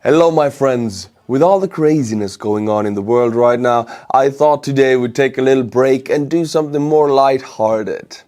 Hello my friends! With all the craziness going on in the world right now, I thought today we'd take a little break and do something more light-hearted.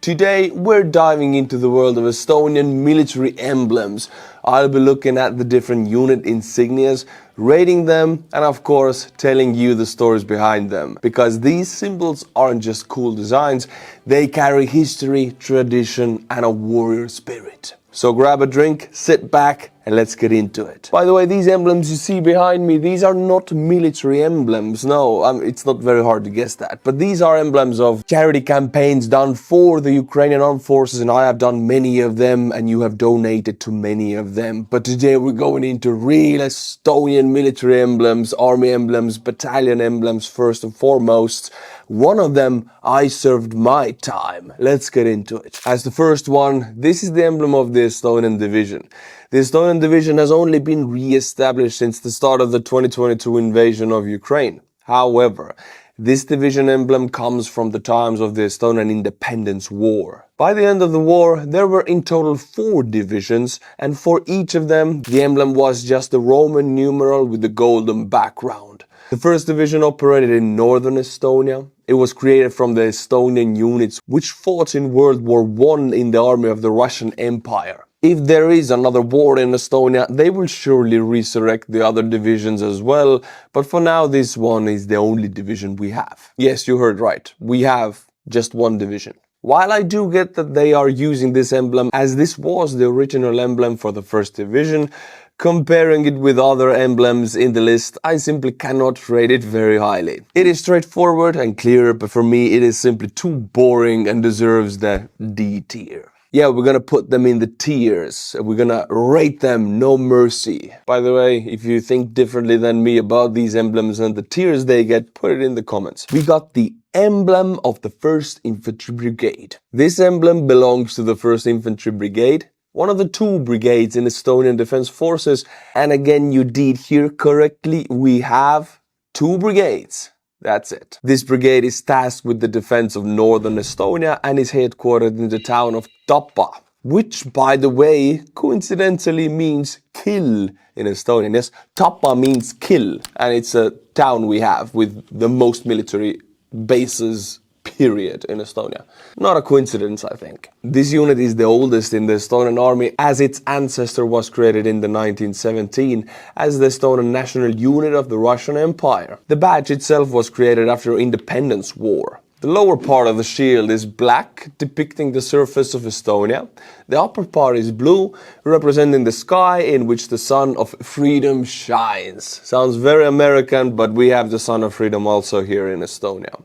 Today we're diving into the world of Estonian military emblems. I'll be looking at the different unit insignias, rating them, and of course telling you the stories behind them. Because these symbols aren't just cool designs, they carry history, tradition, and a warrior spirit. So grab a drink, sit back, and let's get into it. By the way, these emblems you see behind me, these are not military emblems. No, it's not very hard to guess that. But these are emblems of charity campaigns done for the Ukrainian armed forces, and I have done many of them, and you have donated to many of them. But today we're going into real Estonian military emblems, army emblems, battalion emblems first and foremost. One of them, I served my time. Let's get into it. As the first one, this is the emblem of the Estonian division. The Estonian division has only been re-established since the start of the 2022 invasion of Ukraine. However, this division emblem comes from the times of the Estonian Independence War. By the end of the war, there were in total 4 divisions, and for each of them, the emblem was just a Roman numeral with a golden background. The first division operated in northern Estonia. It was created from the Estonian units which fought in World War I in the army of the Russian Empire. If there is another war in Estonia, they will surely resurrect the other divisions as well, but for now this one is the only division we have. Yes, you heard right, we have just one division. While I do get that they are using this emblem as this was the original emblem for the first division, comparing it with other emblems in the list, I simply cannot rate it very highly. It is straightforward and clear, but for me it is simply too boring and deserves the D tier. Yeah, we're gonna put them in the tiers. We're gonna rate them no mercy. By the way, if you think differently than me about these emblems and the tiers they get, put it in the comments. We got the emblem of the 1st Infantry Brigade. This emblem belongs to the 1st Infantry Brigade, one of the 2 brigades in Estonian Defense Forces, and again you did hear correctly, we have 2 brigades. That's it. This brigade is tasked with the defense of northern Estonia and is headquartered in the town of Tapa, which by the way coincidentally means kill in Estonian. Yes, Tapa means kill, and it's a town we have with the most military bases period in Estonia. Not a coincidence, I think. This unit is the oldest in the Estonian army as its ancestor was created in the 1917 as the Estonian national unit of the Russian Empire. The badge itself was created after Independence War. The lower part of the shield is black, depicting the surface of Estonia. The upper part is blue, representing the sky in which the sun of freedom shines. Sounds very American, but we have the sun of freedom also here in Estonia.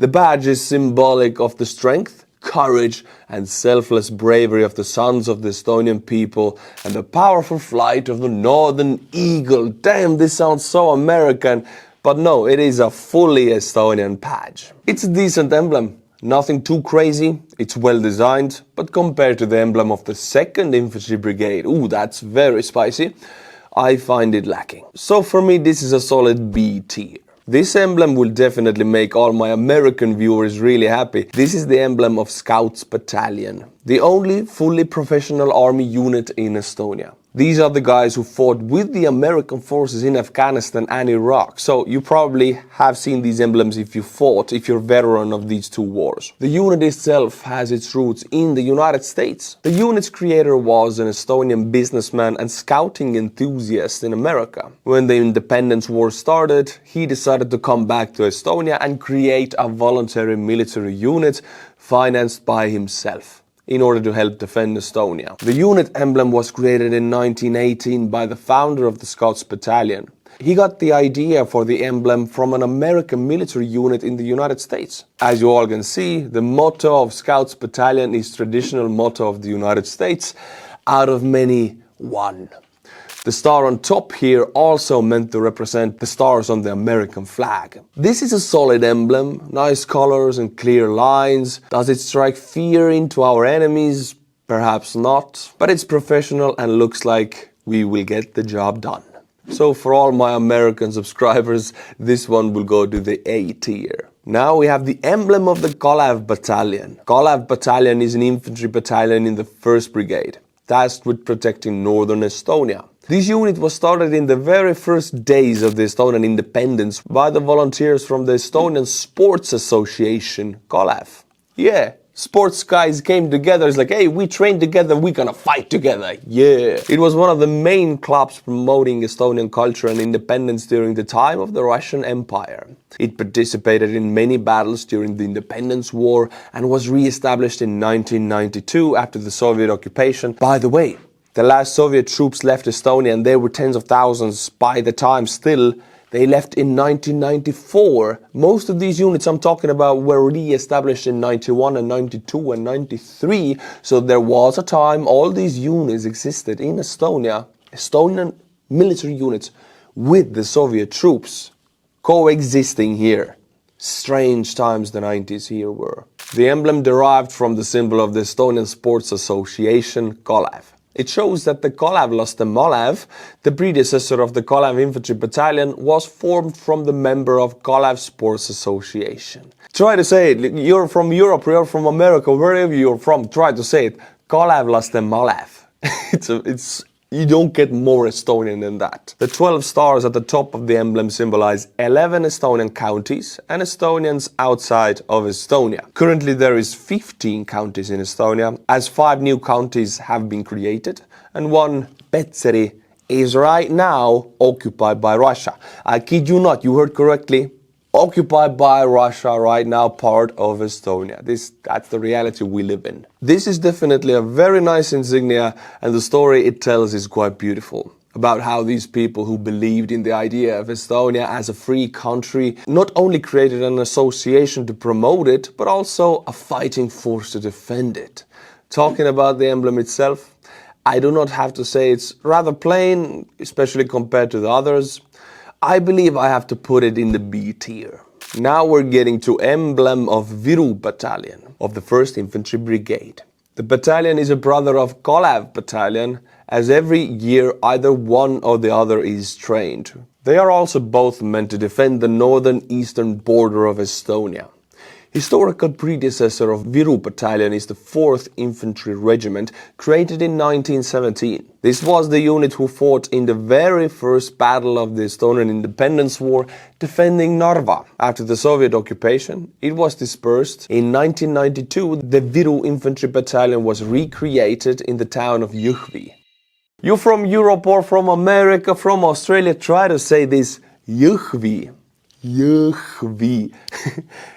The badge is symbolic of the strength, courage, and selfless bravery of the sons of the Estonian people and the powerful flight of the Northern Eagle. Damn, this sounds so American, but no, it is a fully Estonian badge. It's a decent emblem, nothing too crazy, it's well designed, but compared to the emblem of the 2nd Infantry Brigade, ooh, that's very spicy, I find it lacking. So for me, this is a solid B tier. This emblem will definitely make all my American viewers really happy. This is the emblem of Scouts Battalion, the only fully professional army unit in Estonia. These are the guys who fought with the American forces in Afghanistan and Iraq, so you probably have seen these emblems if you're a veteran of these 2 wars. The unit itself has its roots in the United States. The unit's creator was an Estonian businessman and scouting enthusiast in America. When the Independence War started, he decided to come back to Estonia and create a voluntary military unit financed by himself in order to help defend Estonia. The unit emblem was created in 1918 by the founder of the Scouts Battalion. He got the idea for the emblem from an American military unit in the United States. As you all can see, the motto of Scouts Battalion is traditional motto of the United States, out of many, one. The star on top here also meant to represent the stars on the American flag. This is a solid emblem, nice colors and clear lines. Does it strike fear into our enemies? Perhaps not, but it's professional and looks like we will get the job done. So for all my American subscribers, this one will go to the A tier. Now we have the emblem of the Kalev battalion. Kalev battalion is an infantry battalion in the 1st Brigade, tasked with protecting northern Estonia. This unit was started in the very first days of the Estonian independence by the volunteers from the Estonian Sports Association, Kalev. Yeah, sports guys came together. It's like, hey, we train together, we're gonna fight together. Yeah. It was one of the main clubs promoting Estonian culture and independence during the time of the Russian Empire. It participated in many battles during the Independence War and was re-established in 1992 after the Soviet occupation. By the way, the last Soviet troops left Estonia, and there were tens of thousands by the time still. They left in 1994. Most of these units I'm talking about were re-established in 91 and 92 and 93. So there was a time all these units existed in Estonia, Estonian military units with the Soviet troops coexisting here. Strange times the 90s here were. The emblem derived from the symbol of the Estonian Sports Association, Kalev. It shows that the Kalevlaste Malev, the predecessor of the Kalev infantry battalion, was formed from the member of Kalev Sports Association. Try to say it. You're from Europe, you're from America, wherever you're from, try to say it. Kalevlaste Malev. You don't get more Estonian than that. The 12 stars at the top of the emblem symbolize 11 Estonian counties and Estonians outside of Estonia. Currently there is 15 counties in Estonia, as 5 new counties have been created, and one, Petseri, is right now occupied by Russia. I kid you not, you heard correctly. Occupied by Russia right now, part of Estonia. That's the reality we live in. This is definitely a very nice insignia, and the story it tells is quite beautiful. About how these people who believed in the idea of Estonia as a free country not only created an association to promote it, but also a fighting force to defend it. Talking about the emblem itself, I do not have to say it's rather plain, especially compared to the others. I believe I have to put it in the B tier. Now we're getting to emblem of Viru battalion of the 1st Infantry Brigade. The battalion is a brother of Kalev battalion, as every year either one or the other is trained. They are also both meant to defend the northern eastern border of Estonia. Historical predecessor of Viru battalion is the 4th Infantry Regiment, created in 1917. This was the unit who fought in the very first battle of the Estonian Independence War, defending Narva. After the Soviet occupation, it was dispersed. In 1992, the Viru Infantry Battalion was recreated in the town of Jõhvi. You're from Europe or from America, from Australia, try to say this Jõhvi. Jõhvi.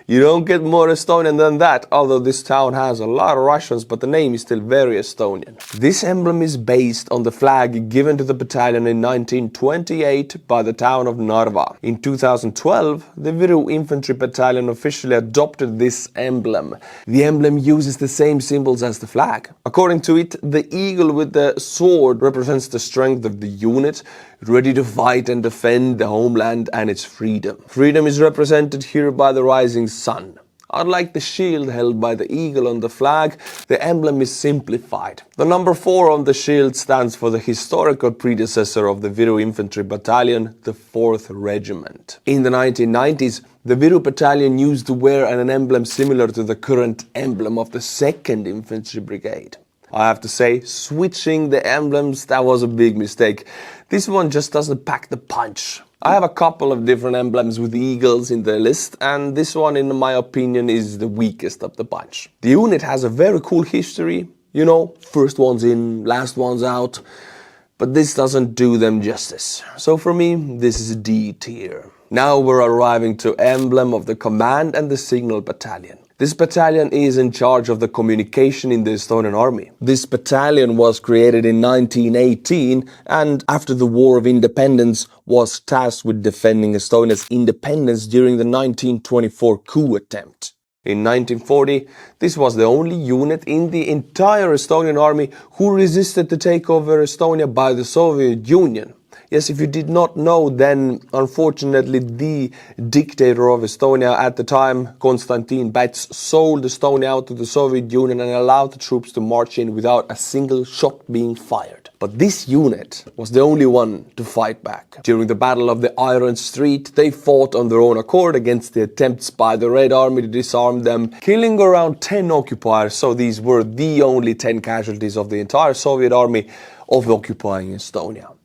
You don't get more Estonian than that, although this town has a lot of Russians, but the name is still very Estonian. This emblem is based on the flag given to the battalion in 1928 by the town of Narva. In 2012, the Viru Infantry Battalion officially adopted this emblem. The emblem uses the same symbols as the flag. According to it, the eagle with the sword represents the strength of the unit, ready to fight and defend the homeland and its freedom. Freedom is represented here by the rising sun. Unlike the shield held by the eagle on the flag, the emblem is simplified. The number 4 on the shield stands for the historical predecessor of the Viru Infantry Battalion, the 4th Regiment. In the 1990s, the Viru Battalion used to wear an emblem similar to the current emblem of the 2nd Infantry Brigade. I have to say, switching the emblems, that was a big mistake. This one just doesn't pack the punch. I have a couple of different emblems with eagles in the list, and this one, in my opinion, is the weakest of the bunch. The unit has a very cool history, you know, first one's in, last one's out, but this doesn't do them justice. So for me, this is a D tier. Now we're arriving to emblem of the Command and the Signal Battalion. This battalion is in charge of the communication in the Estonian Army. This battalion was created in 1918 and after the War of Independence was tasked with defending Estonia's independence during the 1924 coup attempt. In 1940, this was the only unit in the entire Estonian army who resisted the takeover of Estonia by the Soviet Union. Yes, if you did not know, then unfortunately the dictator of Estonia at the time, Konstantin Päts, sold Estonia out to the Soviet Union and allowed the troops to march in without a single shot being fired. But this unit was the only one to fight back. During the Battle of the Iron Street, they fought on their own accord against the attempts by the Red Army to disarm them, killing around 10 occupiers, so these were the only 10 casualties of the entire Soviet army of occupying Estonia.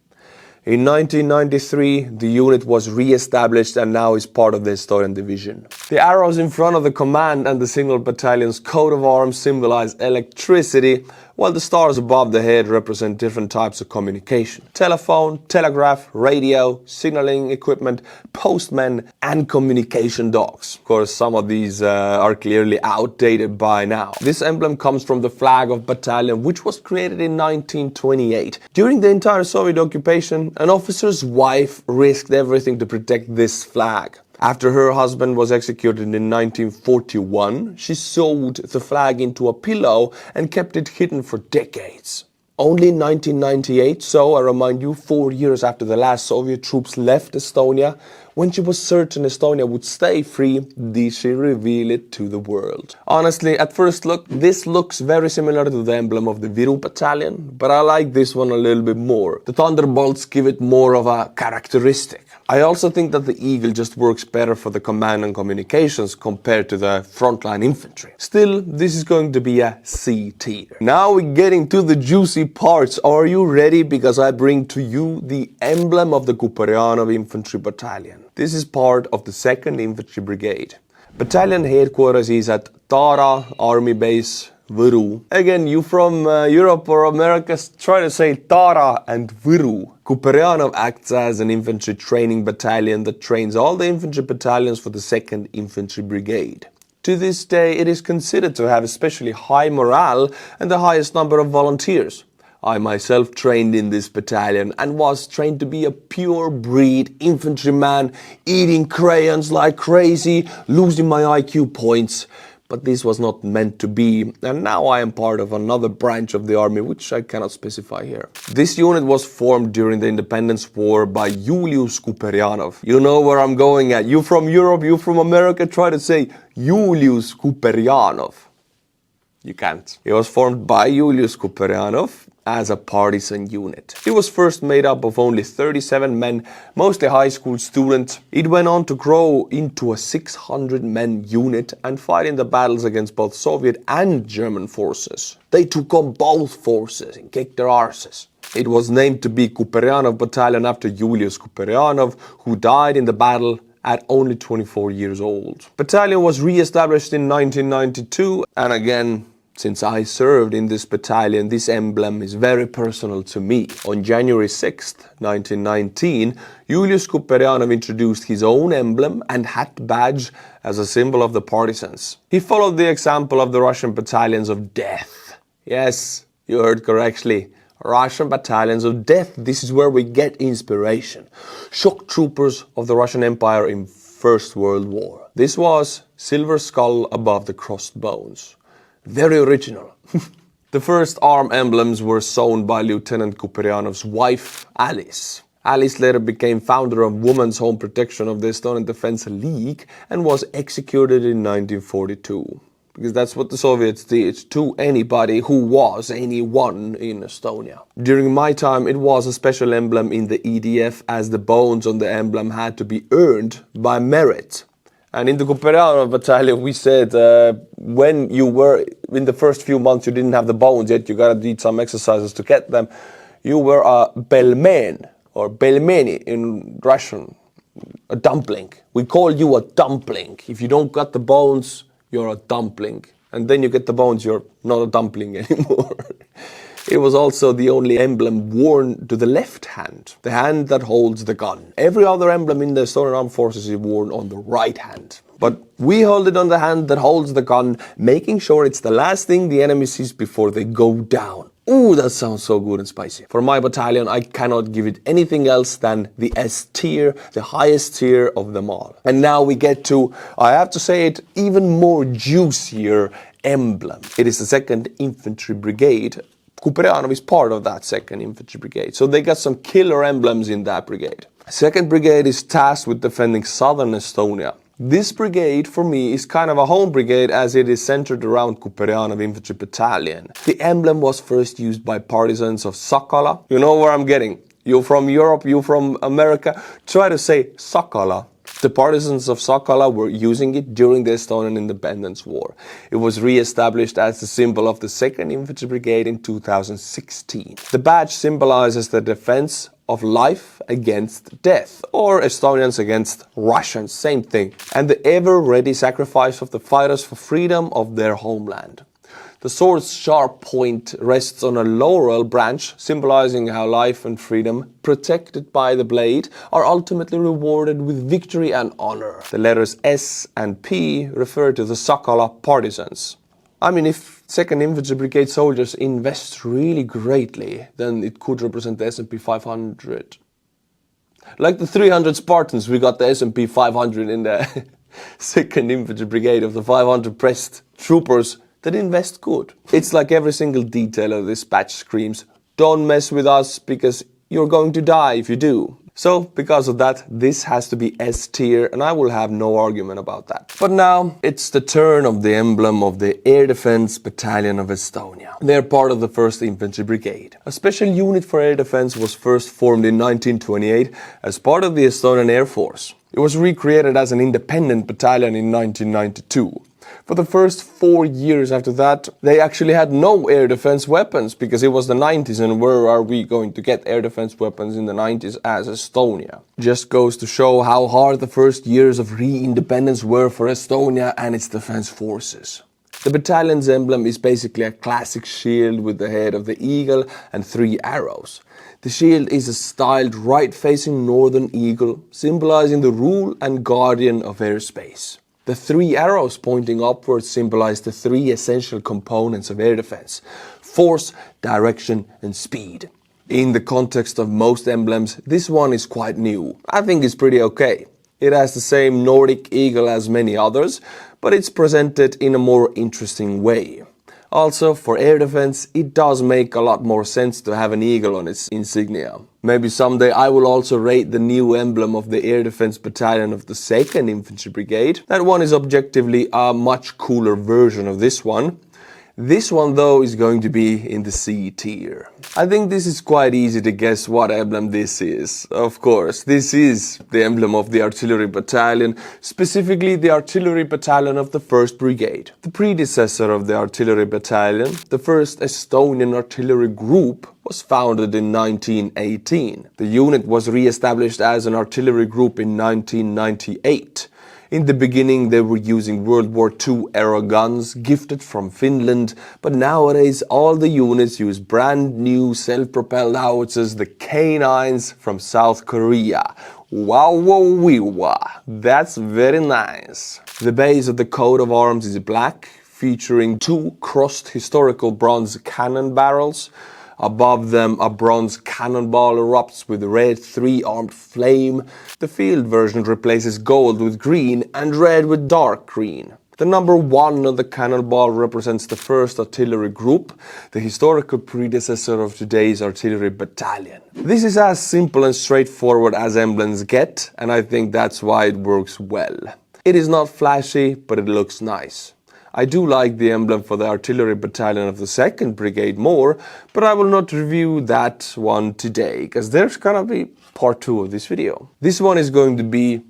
In 1993, the unit was re-established and now is part of the Estonian division. The arrows in front of the command and the single battalion's coat of arms symbolize electricity, while the stars above the head represent different types of communication. Telephone, telegraph, radio, signaling equipment, postmen, and communication dogs. Of course, some of these are clearly outdated by now. This emblem comes from the flag of battalion, which was created in 1928. During the entire Soviet occupation, an officer's wife risked everything to protect this flag. After her husband was executed in 1941, she sewed the flag into a pillow and kept it hidden for decades. Only in 1998, so I remind you, 4 years after the last Soviet troops left Estonia, when she was certain Estonia would stay free, did she reveal it to the world. Honestly, at first look, this looks very similar to the emblem of the Viru battalion, but I like this one a little bit more. The thunderbolts give it more of a characteristic. I also think that the eagle just works better for the command and communications compared to the frontline infantry. Still, this is going to be a C tier. Now we're getting to the juicy parts. Are you ready? Because I bring to you the emblem of the Kuperjanov infantry battalion. This is part of the 2nd Infantry Brigade. Battalion headquarters is at Tara Army Base, Viru. Again, you from Europe or America, try to say Tara and Viru. Kuperjanov acts as an infantry training battalion that trains all the infantry battalions for the 2nd Infantry Brigade. To this day, it is considered to have especially high morale and the highest number of volunteers. I myself trained in this battalion and was trained to be a pure breed infantryman, eating crayons like crazy, losing my IQ points. But this was not meant to be, and now I am part of another branch of the army, which I cannot specify here. This unit was formed during the independence war by Julius Kuperjanov. You know where I'm going at. You from Europe, you from America, try to say Julius Kuperjanov. You can't. It was formed by Julius Kuperjanov as a partisan unit. It was first made up of only 37 men, mostly high school students. It went on to grow into a 600-man unit and fight in the battles against both Soviet and German forces. They took on both forces and kicked their arses. It was named to be Kuperjanov Battalion after Julius Kuperjanov, who died in the battle at only 24 years old. Battalion was re-established in 1992, and again, since I served in this battalion, this emblem is very personal to me. On January 6th, 1919, Julius Kuperjanov introduced his own emblem and hat badge as a symbol of the partisans. He followed the example of the Russian battalions of death. Yes, you heard correctly. Russian battalions of death. This is where we get inspiration. Shock troopers of the Russian Empire in First World War. This was silver skull above the crossed bones. Very original. The first arm emblems were sewn by Lieutenant Kuperjanov's wife, Alice. Alice later became founder of Women's Home Protection of the Estonian Defense League and was executed in 1942. Because that's what the Soviets did to anybody who was anyone in Estonia. During my time, it was a special emblem in the EDF, as the bones on the emblem had to be earned by merit. And in the Kuperjanov battalion, we said when you were in the first few months, you didn't have the bones yet, you gotta do some exercises to get them. You were a belmen, or belmeni in Russian, a dumpling. We call you a dumpling. If you don't got the bones, you're a dumpling. And then you get the bones, you're not a dumpling anymore. It was also the only emblem worn to the left hand, the hand that holds the gun. Every other emblem in the Estonian Armed Forces is worn on the right hand. But we hold it on the hand that holds the gun, making sure it's the last thing the enemy sees before they go down. Ooh, that sounds so good and spicy. For my battalion, I cannot give it anything else than the S tier, the highest tier of them all. And now we get to, I have to say it, even more juicier emblem. It is the 2nd Infantry Brigade. Kuperjanov is part of that 2nd Infantry Brigade, so they got some killer emblems in that brigade. 2nd Brigade is tasked with defending southern Estonia. This brigade, for me, is kind of a home brigade as it is centered around Kuperjanov Infantry Battalion. The emblem was first used by partisans of Sakala. You know where I'm getting. You from Europe, you from America, try to say Sakala. The partisans of Sakala were using it during the Estonian Independence War. It was re-established as the symbol of the 2nd Infantry Brigade in 2016. The badge symbolizes the defense of life against death, or Estonians against Russians, same thing, and the ever-ready sacrifice of the fighters for freedom of their homeland. The sword's sharp point rests on a laurel branch, symbolizing how life and freedom, protected by the blade, are ultimately rewarded with victory and honor. The letters S and P refer to the Sakala partisans. I mean, if 2nd Infantry Brigade soldiers invest really greatly, then it could represent the S&P 500. Like the 300 Spartans, we got the S&P 500 in the 2nd Infantry Brigade of the 500 pressed troopers that invest good. It's like every single detail of this batch screams, don't mess with us because you're going to die if you do. So, because of that, this has to be S tier, and I will have no argument about that. But now, it's the turn of the emblem of the Air Defense Battalion of Estonia. They're part of the 1st Infantry Brigade. A special unit for air defense was first formed in 1928 as part of the Estonian Air Force. It was recreated as an independent battalion in 1992. For the first 4 years after that, they actually had no air defense weapons because it was the 90s, and where are we going to get air defense weapons in the 90s as Estonia? Just goes to show how hard the first years of re-independence were for Estonia and its defense forces. The battalion's emblem is basically a classic shield with the head of the eagle and 3 arrows. The shield is a styled right-facing northern eagle, symbolizing the rule and guardian of airspace. The 3 arrows pointing upwards symbolize the 3 essential components of air defense: force, direction, and speed. In the context of most emblems, this one is quite new. I think it's pretty okay. It has the same Nordic eagle as many others, but it's presented in a more interesting way. Also, for air defense, it does make a lot more sense to have an eagle on its insignia. Maybe someday I will also rate the new emblem of the Air Defense Battalion of the 2nd Infantry Brigade. That one is objectively a much cooler version of this one. This one, though, is going to be in the C tier. I think this is quite easy to guess what emblem this is. Of course, this is the emblem of the Artillery Battalion, specifically the Artillery Battalion of the 1st Brigade. The predecessor of the Artillery Battalion, the 1st Estonian Artillery Group, was founded in 1918. The unit was re-established as an artillery group in 1998. In the beginning, they were using World War II era guns gifted from Finland, but nowadays all the units use brand new self-propelled howitzers, the K9s from South Korea. Wow, wow, wee, wah. That's very nice. The base of the coat of arms is black, featuring 2 crossed historical bronze cannon barrels. Above them, a bronze cannonball erupts with red 3-armed flame. The field version replaces gold with green and red with dark green. The number 1 on the cannonball represents the 1st Artillery Group, the historical predecessor of today's Artillery Battalion. This is as simple and straightforward as emblems get, and I think that's why it works well. It is not flashy, but it looks nice. I do like the emblem for the Artillery Battalion of the 2nd Brigade more, but I will not review that one today, because there's gonna be part 2 of this video. This one is going to be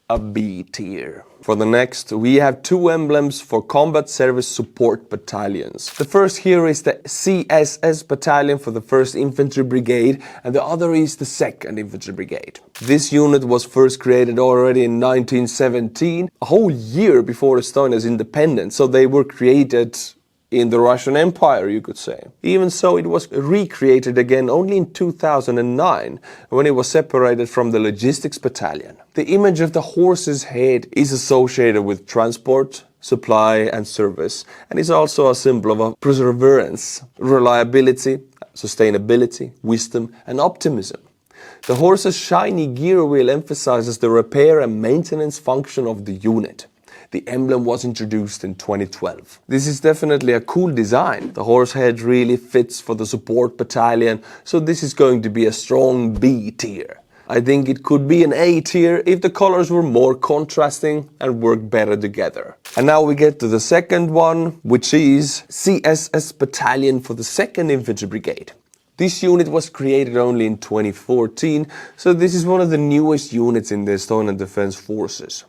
a B tier. For the next, we have 2 emblems for combat service support battalions. The first here is the CSS battalion for the 1st Infantry Brigade, and the other is the 2nd Infantry Brigade. This unit was first created already in 1917, a whole year before Estonia's independence, so they were created in the Russian Empire, you could say. Even so, it was recreated again only in 2009, when it was separated from the Logistics Battalion. The image of the horse's head is associated with transport, supply and service, and is also a symbol of perseverance, reliability, sustainability, wisdom and optimism. The horse's shiny gear wheel emphasizes the repair and maintenance function of the unit. The emblem was introduced in 2012. This is definitely a cool design. The horse head really fits for the support battalion, so this is going to be a strong B tier. I think it could be an A tier if the colors were more contrasting and worked better together. And now we get to the second one, which is CSS Battalion for the 2nd Infantry Brigade. This unit was created only in 2014, so this is one of the newest units in the Estonian Defense Forces.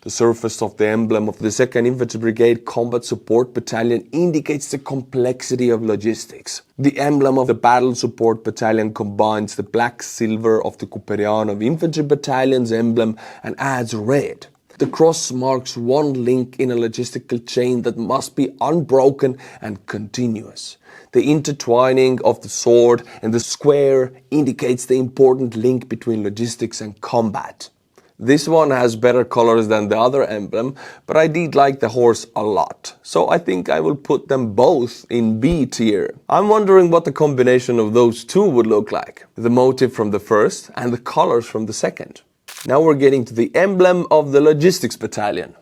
The surface of the emblem of the 2nd Infantry Brigade Combat Support Battalion indicates the complexity of logistics. The emblem of the Battle Support Battalion combines the black-silver of the Kuperjanov Infantry Battalion's emblem and adds red. The cross marks one link in a logistical chain that must be unbroken and continuous. The intertwining of the sword and the square indicates the important link between logistics and combat. This one has better colors than the other emblem, but I did like the horse a lot, so I think I will put them both in B tier. I'm wondering what the combination of those two would look like. The motif from the first and the colors from the second. Now we're getting to the emblem of the Logistics Battalion.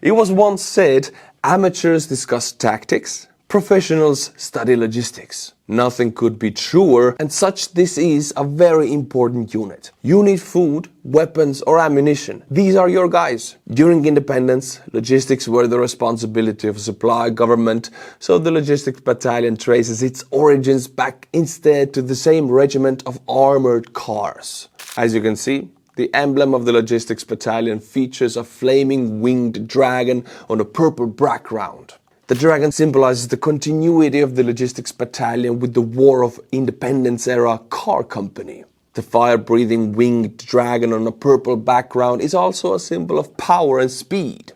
It was once said, amateurs discuss tactics, professionals study logistics. Nothing could be truer, and such this is a very important unit. You need food, weapons or ammunition. These are your guys. During independence, logistics were the responsibility of a supply government, so the Logistics Battalion traces its origins back instead to the same regiment of armored cars. As you can see, the emblem of the Logistics Battalion features a flaming winged dragon on a purple background. The dragon symbolizes the continuity of the Logistics Battalion with the War of Independence era car company. The fire-breathing winged dragon on a purple background is also a symbol of power and speed.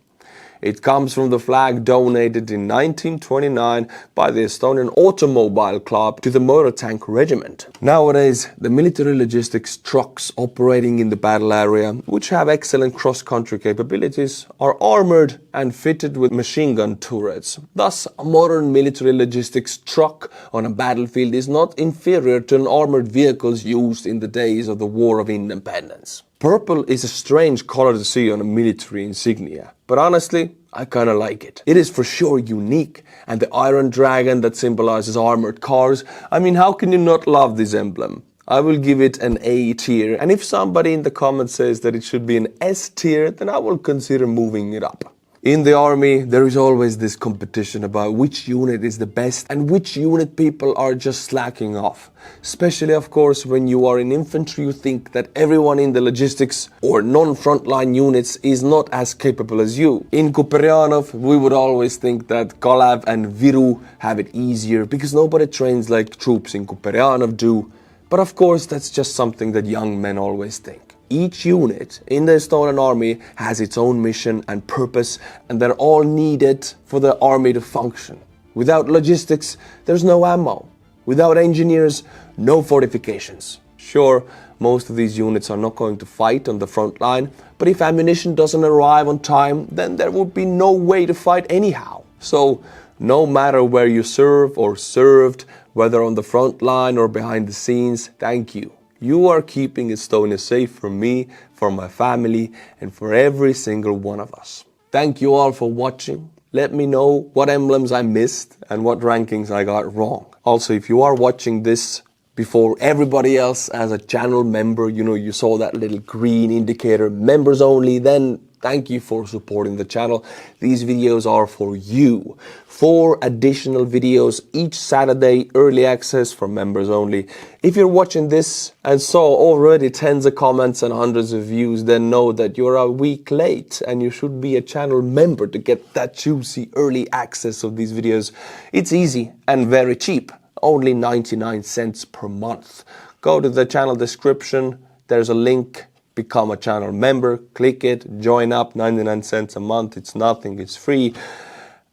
It comes from the flag donated in 1929 by the Estonian Automobile Club to the Motor Tank Regiment. Nowadays, the military logistics trucks operating in the battle area, which have excellent cross-country capabilities, are armored and fitted with machine gun turrets. Thus, a modern military logistics truck on a battlefield is not inferior to an armored vehicles used in the days of the War of Independence. Purple is a strange color to see on a military insignia, but honestly, I kinda like it. It is for sure unique, and the Iron Dragon that symbolizes armored cars, I mean, how can you not love this emblem? I will give it an A tier, and if somebody in the comments says that it should be an S tier, then I will consider moving it up. In the army, there is always this competition about which unit is the best and which unit people are just slacking off. Especially, of course, when you are in infantry, you think that everyone in the logistics or non-frontline units is not as capable as you. In Kuperjanov, we would always think that Kalev and Viru have it easier because nobody trains like troops in Kuperjanov do. But of course, that's just something that young men always think. Each unit in the Estonian army has its own mission and purpose, and they're all needed for the army to function. Without logistics, there's no ammo. Without engineers, no fortifications. Sure, most of these units are not going to fight on the front line, but if ammunition doesn't arrive on time, then there would be no way to fight anyhow. So, no matter where you serve or served, whether on the front line or behind the scenes, thank you. You are keeping Estonia safe for me, for my family, and for every single one of us. Thank you all for watching. Let me know what emblems I missed and what rankings I got wrong. Also, if you are watching this before everybody else as a channel member, you saw that little green indicator, members only, then thank you for supporting the channel. These videos are for you. 4 additional videos each Saturday, early access for members only. If you're watching this and saw already tens of comments and hundreds of views, then know that you're a week late and you should be a channel member to get that juicy early access of these videos. It's easy and very cheap, only 99 cents per month. Go to the channel description, there's a link. Become a channel member, click it, join up, 99 cents a month, it's nothing, it's free.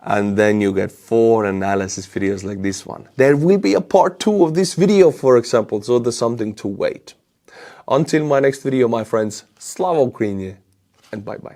And then you get 4 analysis videos like this one. There will be a part 2 of this video, for example, so there's something to wait. Until my next video, my friends, Slava Ukraini, and bye-bye.